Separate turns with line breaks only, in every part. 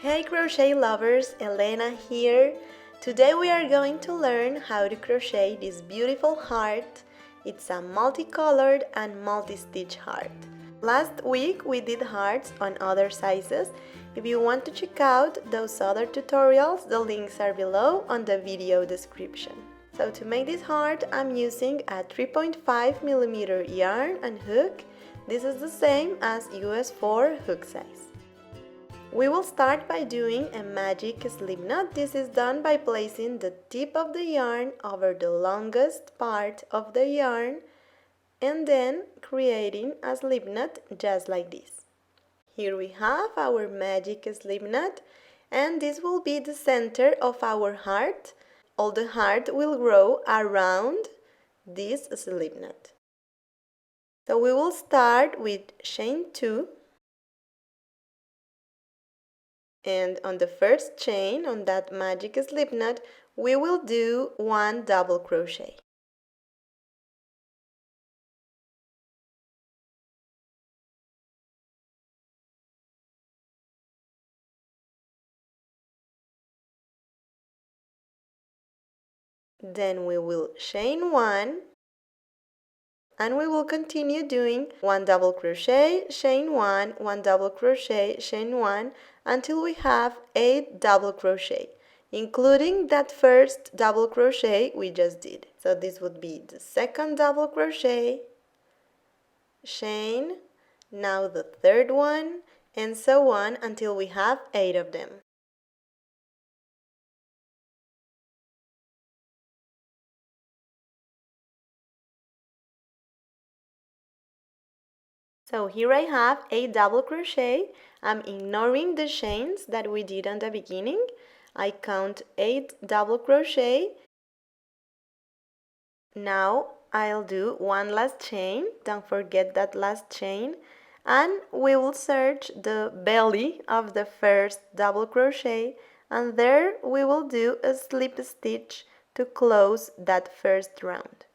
Hey crochet lovers, Elena here. Today we are going to learn how to crochet this beautiful heart. It's a multicolored and multi-stitch heart. Last week we did hearts on other sizes. If you want to check out those other tutorials, the links are below on the video description. So to make this heart, I'm using a 3.5mm yarn and hook. This is the same as US 4 hook size. We will start by doing a magic slipknot. This is done by placing the tip of the yarn over the longest part of the yarn and then creating a slipknot just like this. Here we have our magic slipknot, and this will be the center of our heart. All the heart will grow around this slipknot. So we will start with chain 2. And on the first chain, on that magic slipknot, we will do 1 double crochet. Then we will chain 1, and we will continue doing 1 double crochet, chain 1, 1 double crochet, chain 1, until we have 8 double crochet, including that first double crochet we just did. So this would be the second double crochet, chain, now the third one, and so on until we have 8 of them. So here I have 8 double crochet. I'm ignoring the chains that we did on the beginning. I count 8 double crochet. Now I'll do 1 last chain. Don't forget that last chain. And we will search the belly of the first double crochet, and there we will do a slip stitch to close that first round.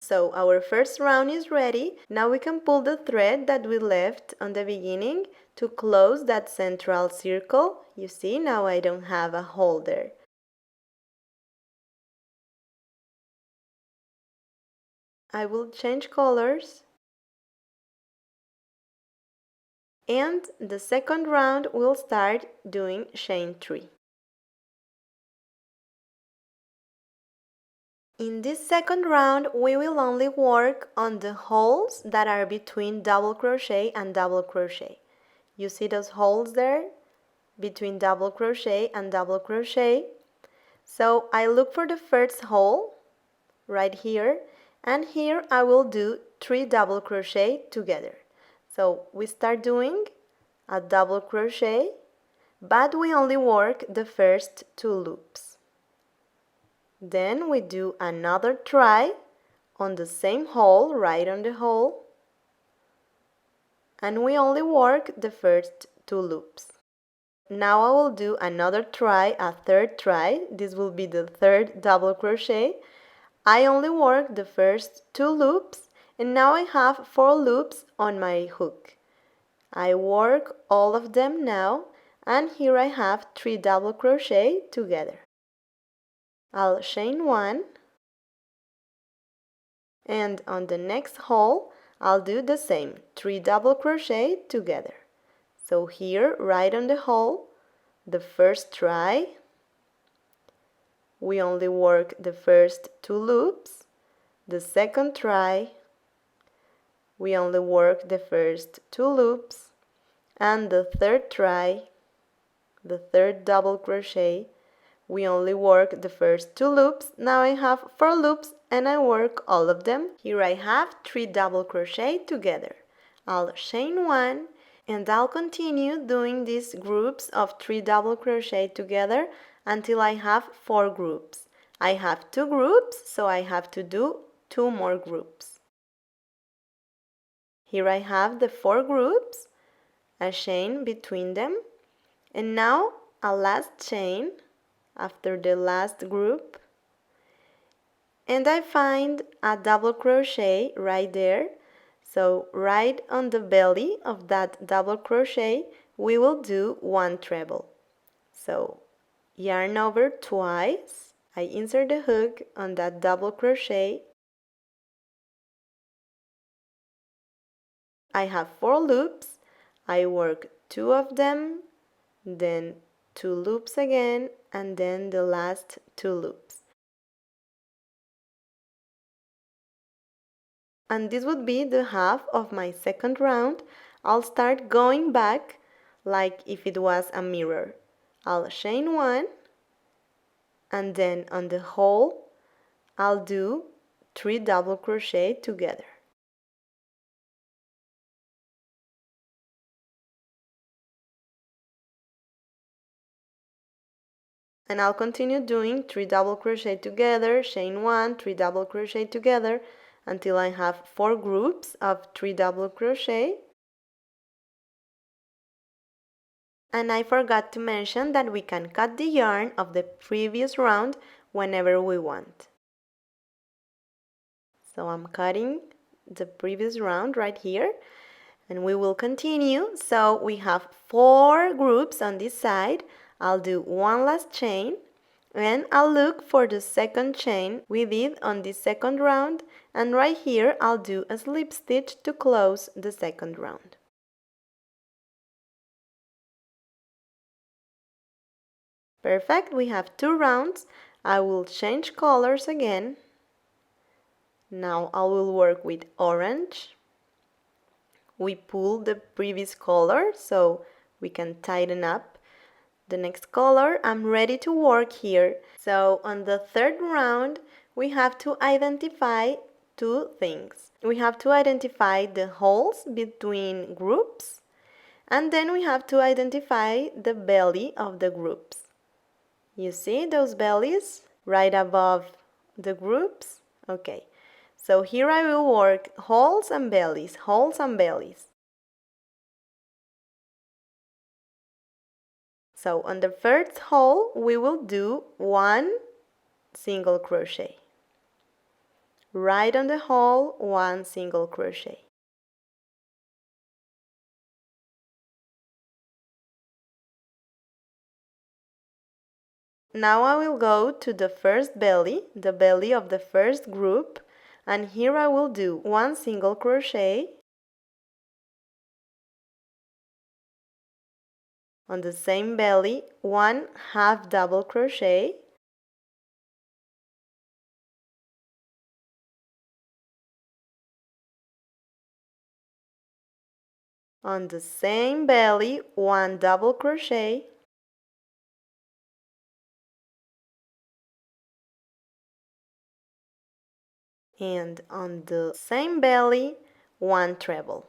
So our first round is ready. Now we can pull the thread that we left on the beginning to close that central circle. You see, now I don't have a holder. I will change colors. And the second round we'll start doing chain 3. In this second round, we will only work on the holes that are between double crochet and double crochet. You see those holes there? Between double crochet and double crochet. So I look for the first hole right here, and here I will do 3 double crochet together. So we start doing a double crochet, but we only work the first 2 loops. Then we do another try on the same hole, right on the hole, and we only work the first 2 loops. Now I will do another try, a third try. This will be the third double crochet. I only work the first 2 loops, and now I have 4 loops on my hook. I work all of them now, and here I have 3 double crochet together. I'll chain 1, and on the next hole I'll do the same, 3 double crochet together. So here, right on the hole, the first try, we only work the first 2 loops. The second try, we only work the first 2 loops. And the third try, the third double crochet, we only work the first 2 loops. Now I have 4 loops and I work all of them. Here I have 3 double crochet together. I'll chain 1, and I'll continue doing these groups of 3 double crochet together until I have 4 groups. I have 2 groups, so I have to do 2 more groups. Here I have the 4 groups, a chain between them, and now a last chain after the last group, and I find a double crochet right there. So right on the belly of that double crochet, we will do one treble. So yarn over twice, I insert the hook on that double crochet. I have 4 loops, I work 2 of them, then 2 loops again, and then the last 2 loops. And this would be the half of my second round. I'll start going back like if it was a mirror. I'll chain 1, and then on the hole I'll do 3 double crochet together. And I'll continue doing 3 double crochet together, chain 1, 3 double crochet together until I have 4 groups of 3 double crochet. And I forgot to mention that we can cut the yarn of the previous round whenever we want. So I'm cutting the previous round right here, and we will continue. So we have 4 groups on this side. I'll do one last chain, and I'll look for the second chain we did on the second round, and right here I'll do a slip stitch to close the second round. Perfect, we have 2 rounds. I will change colors again. Now I will work with orange. We pull the previous color so we can tighten up the next color. I'm ready to work here. So on the third round, we have to identify 2 things. We have to identify the holes between groups, and then we have to identify the belly of the groups. You see those bellies right above the groups? Okay, so here I will work holes and bellies, holes and bellies. So on the first hole, we will do 1 single crochet. Right on the hole, 1 single crochet. Now I will go to the first belly, the belly of the first group, and here I will do 1 single crochet. On the same belly, 1 half double crochet. On the same belly, 1 double crochet. And on the same belly, 1 treble.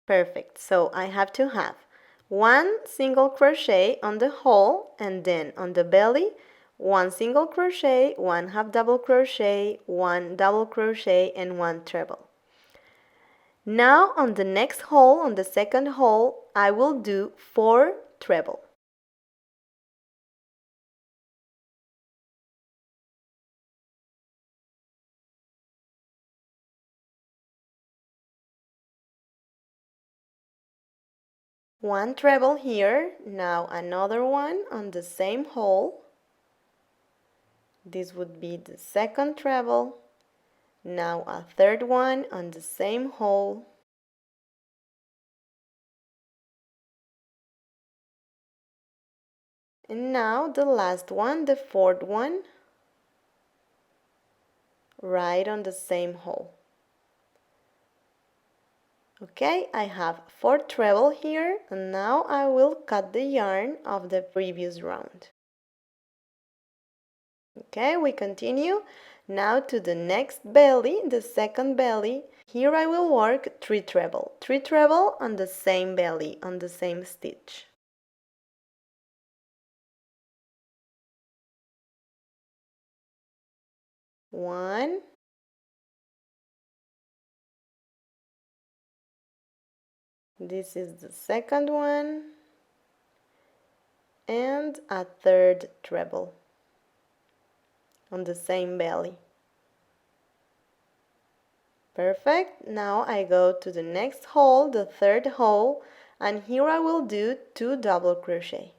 Perfect, so I have to have 1 single crochet on the hole, and then on the belly 1 single crochet, 1 half double crochet, 1 double crochet, and 1 treble. Now on the next hole, on the second hole, I will do 4 treble. One treble here, now another one on the same hole. This would be the second treble. Now a third one on the same hole. And now the last one, the fourth one, right on the same hole. Okay, I have 4 treble here, and now I will cut the yarn of the previous round. Okay, we continue now to the next belly, the second belly. Here I will work 3 treble. 3 treble on the same belly, on the same stitch. One, This is the second one, and a third treble on the same belly. Perfect. Now I go to the next hole, the third hole, and here I will do 2 double crochet.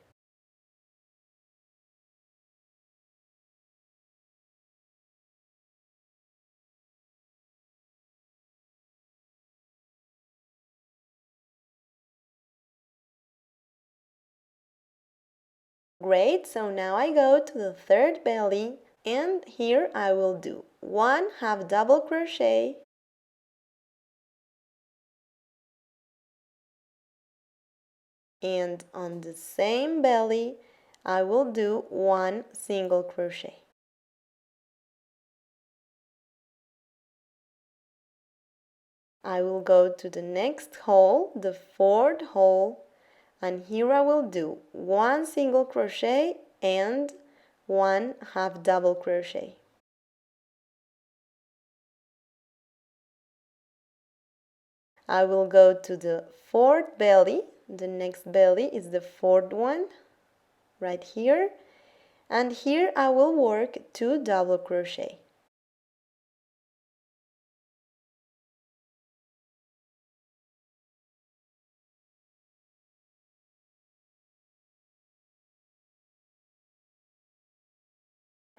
Great, so now I go to the third belly, and here I will do 1 half double crochet, and on the same belly I will do 1 single crochet. I will go to the next hole, the fourth hole, and here I will do 1 single crochet and 1 half double crochet. I will go to the fourth belly. The next belly is the fourth one, right here, and here I will work 2 double crochet.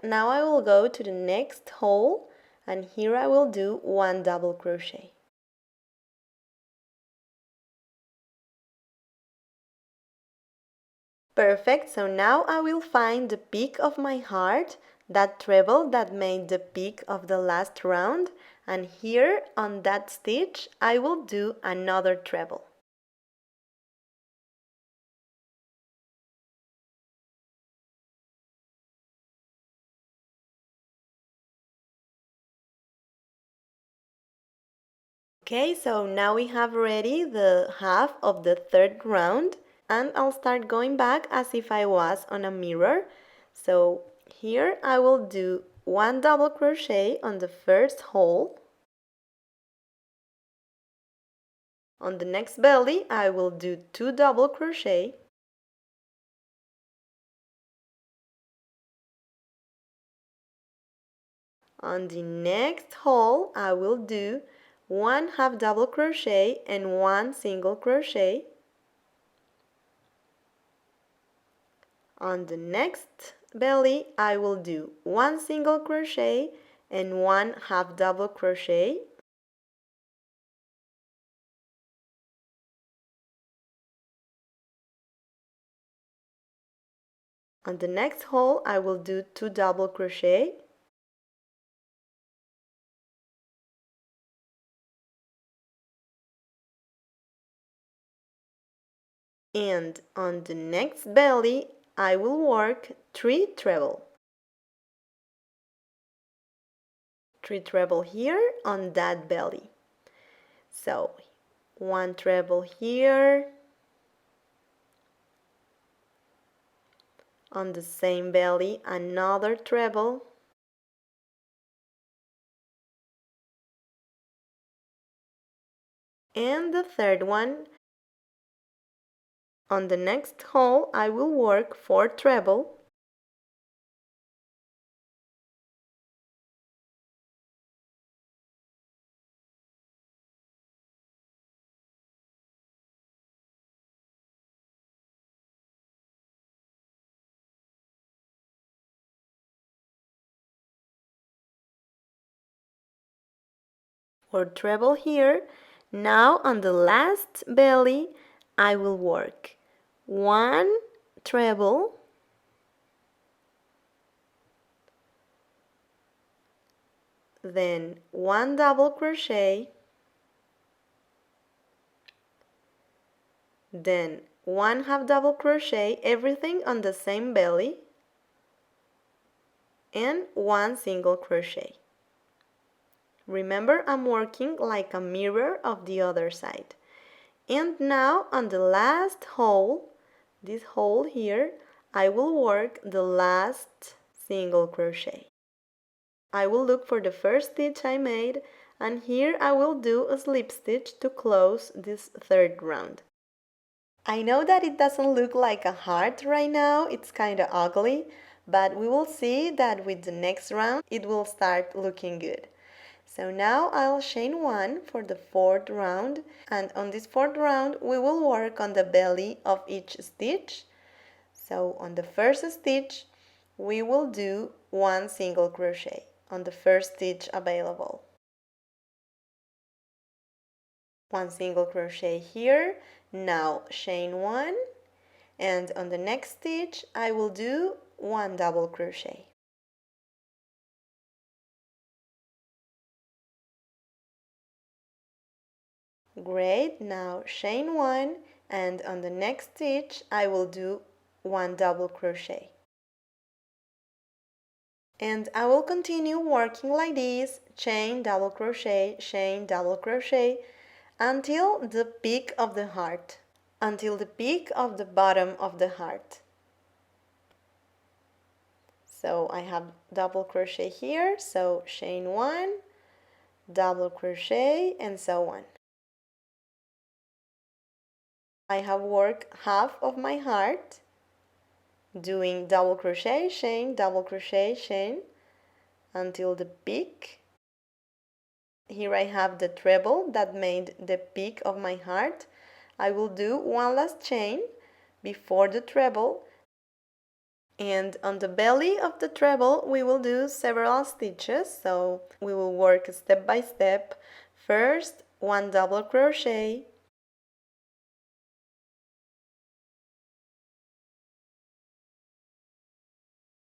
Now I will go to the next hole, and here I will do 1 double crochet. Perfect, so now I will find the peak of my heart, that treble that made the peak of the last round, and here on that stitch I will do another treble. Okay, so now we have ready the half of the third round, and I'll start going back as if I was on a mirror. So here I will do 1 double crochet on the first hole. On the next belly I will do 2 double crochet. On the next hole I will do 1 half double crochet and 1 single crochet. On the next belly I will do 1 single crochet and 1 half double crochet. On the next hole I will do 2 double crochet. And on the next belly I will work 3 treble. 3 treble here on that belly. So 1 treble here, on the same belly another treble, and the third one. On the next hole I will work 4 treble, or treble here. Now on the last belly I will work 1 treble, then 1 double crochet, then 1 half double crochet, everything on the same belly, and 1 single crochet. Remember, I'm working like a mirror of the other side. And now on the last hole, this hole here, I will work the last single crochet. I will look for the first stitch I made and here I will do a slip stitch to close this third round. I know that it doesn't look like a heart right now, it's kind of ugly, but we will see that with the next round it will start looking good. So now I'll chain 1 for the fourth round, and on this fourth round we will work on the belly of each stitch. So on the first stitch we will do 1 single crochet on the first stitch available. 1 single crochet here. Now chain 1, and on the next stitch I will do 1 double crochet. Great, now chain 1, and on the next stitch I will do 1 double crochet. And I will continue working like this, chain, double crochet, chain, double crochet, until the peak of the heart, until the peak of the bottom of the heart. So I have double crochet here, so chain 1, double crochet, and so on. I have worked half of my heart doing double crochet, chain, double crochet, chain until the peak. Here I have the treble that made the peak of my heart. I will do 1 last chain before the treble, and on the belly of the treble we will do several stitches, so we will work step by step. First 1 double crochet,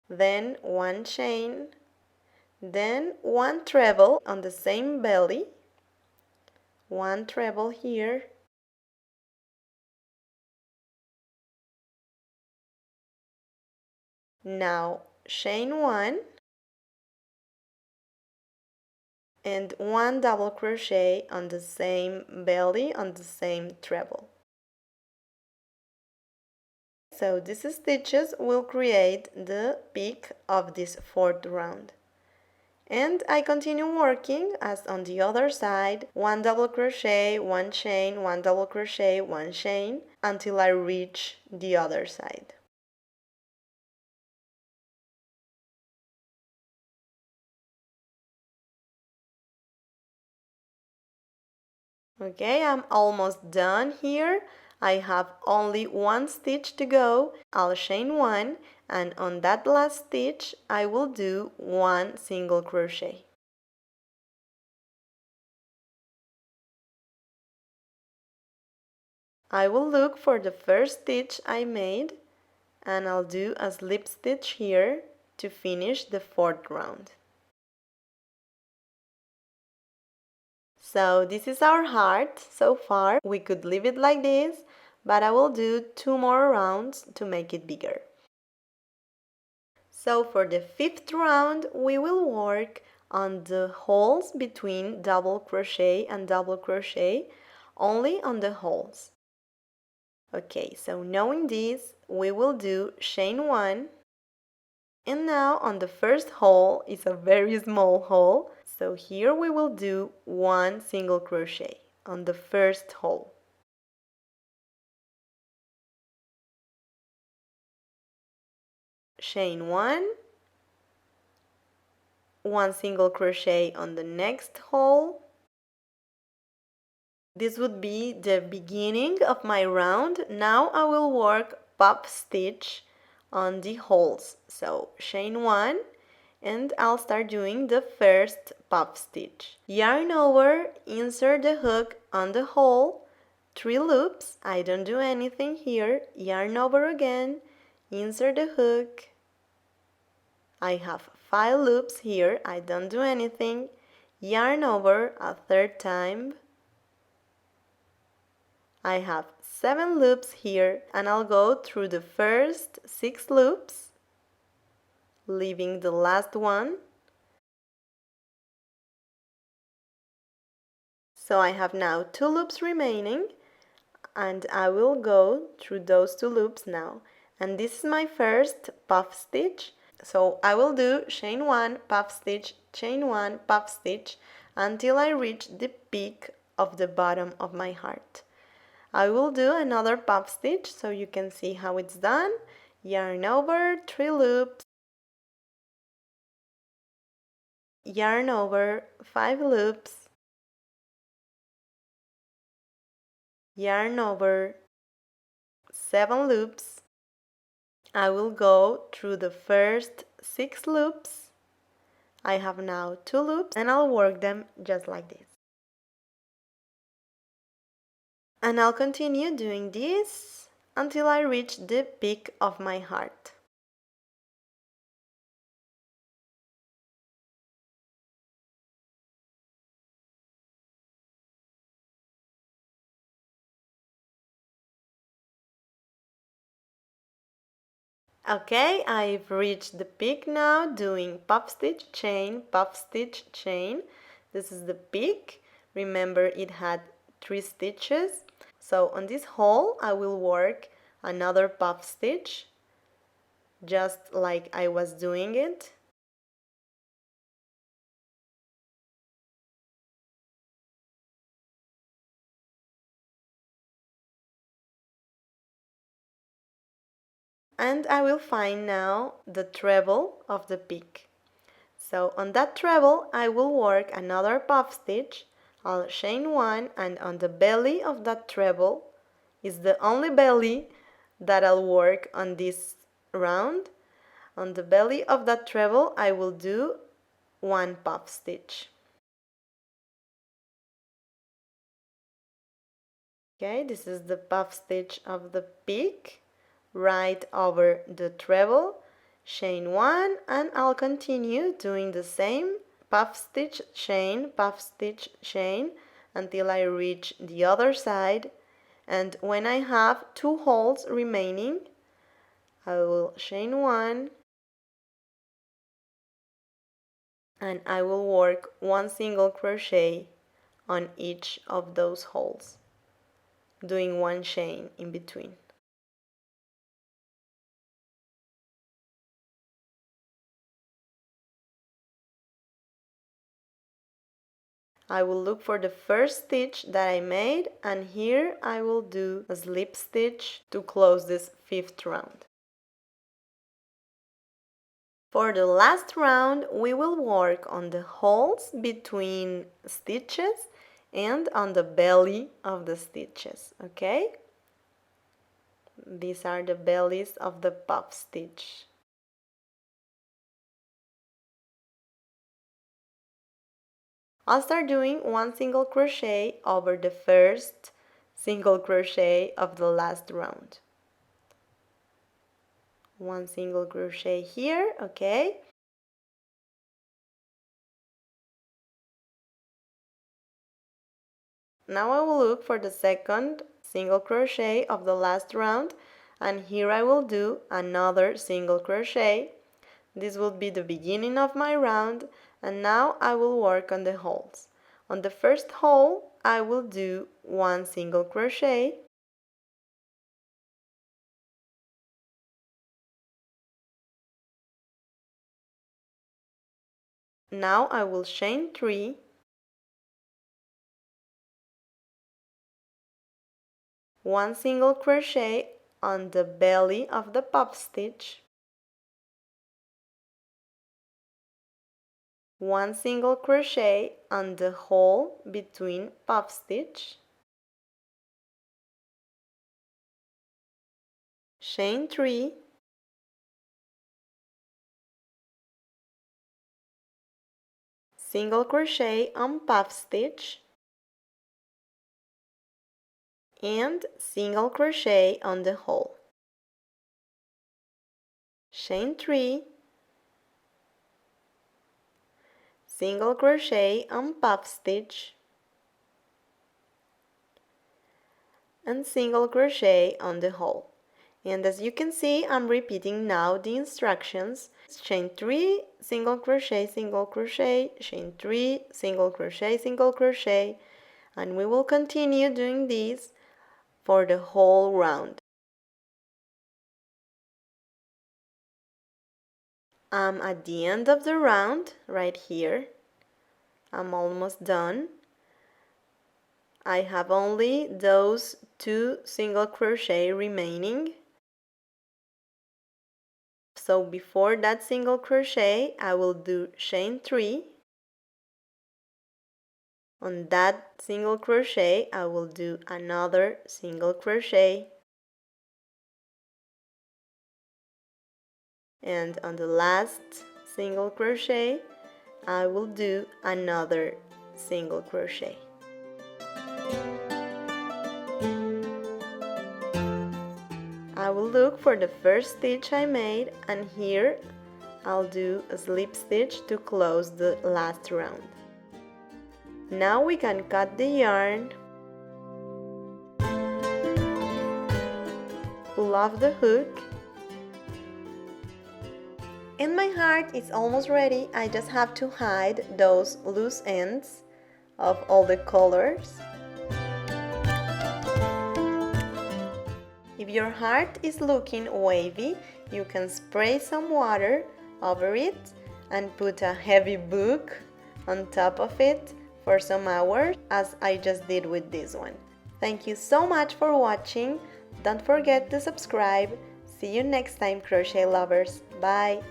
then 1 chain, then 1 treble on the same belly, 1 treble here, now chain 1 and 1 double crochet on the same belly, on the same treble. So these stitches will create the peak of this fourth round. And I continue working as on the other side, 1 double crochet, 1 chain, 1 double crochet, 1 chain, until I reach the other side. Okay, I'm almost done here. I have only 1 stitch to go. I'll chain 1, and on that last stitch I will do 1 single crochet. I will look for the first stitch I made, and I'll do a slip stitch here to finish the fourth round. So this is our heart so far. We could leave it like this, but I will do 2 more rounds to make it bigger. So for the fifth round we will work on the holes between double crochet and double crochet, only on the holes. Okay, so knowing this, we will do chain 1, and now on the first hole is a very small hole, so here we will do 1 single crochet on the first hole. Chain 1, 1 single crochet on the next hole. This would be the beginning of my round. Now I will work puff stitch on the holes. So chain 1, and I'll start doing the first puff stitch. Yarn over, insert the hook on the hole, 3 loops. I don't do anything here. Yarn over again, insert the hook. I have 5 loops here. I don't do anything. Yarn over a third time. I have 7 loops here, and I'll go through the first 6 loops, leaving the last one. So I have now 2 loops remaining, and I will go through those 2 loops now. And this is my first puff stitch. So I will do chain 1, puff stitch, chain 1, puff stitch until I reach the peak of the bottom of my heart. I will do another puff stitch so you can see how it's done. Yarn over, 3 loops, yarn over, 5 loops, yarn over, 7 loops. I will go through the first 6 loops. I have now 2 loops and I'll work them just like this. And I'll continue doing this until I reach the peak of my heart. Okay, I've reached the peak now, doing puff stitch, chain, puff stitch, chain. This is the peak. Remember, it had 3 stitches. So on this hole I will work another puff stitch, just like I was doing it. And I will find now the treble of the peak. So on that treble I will work another puff stitch. I'll chain 1, and on the belly of that treble is the only belly that I'll work on this round. On the belly of that treble I will do 1 puff stitch. Okay, this is the puff stitch of the peak, right over the treble, chain 1, and I'll continue doing the same puff stitch, chain, until I reach the other side. And when I have 2 holes remaining, I will chain 1 and I will work 1 single crochet on each of those holes, doing 1 chain in between. I will look for the first stitch that I made, and here I will do a slip stitch to close this 5th round. For the last round we will work on the holes between stitches and on the belly of the stitches, okay? These are the bellies of the puff stitch. I'll start doing 1 single crochet over the first single crochet of the last round. 1 single crochet here, okay? Now I will look for the second single crochet of the last round, and here I will do another single crochet. This will be the beginning of my round, and now I will work on the holes. On the first hole I will do 1 single crochet. Now I will chain 3, 1 single crochet on the belly of the puff stitch, 1 single crochet on the hole between puff stitch, chain 3, single crochet on puff stitch, and single crochet on the hole, chain 3, single crochet on puff stitch, and single crochet on the hole. And as you can see, I'm repeating now the instructions. Chain 3, single crochet, chain 3, single crochet, and we will continue doing this for the whole round. I'm at the end of the round right here. I'm almost done. I have only those 2 single crochet remaining. So before that single crochet, I will do chain 3. On that single crochet, I will do another single crochet. And on the last single crochet, I will do another single crochet. I will look for the first stitch I made, and here I'll do a slip stitch to close the last round. Now we can cut the yarn, pull off the hook, and my heart is almost ready. I just have to hide those loose ends of all the colors. If your heart is looking wavy, you can spray some water over it and put a heavy book on top of it for some hours, as I just did with this one. Thank you so much for watching. Don't forget to subscribe. See you next time, crochet lovers. Bye!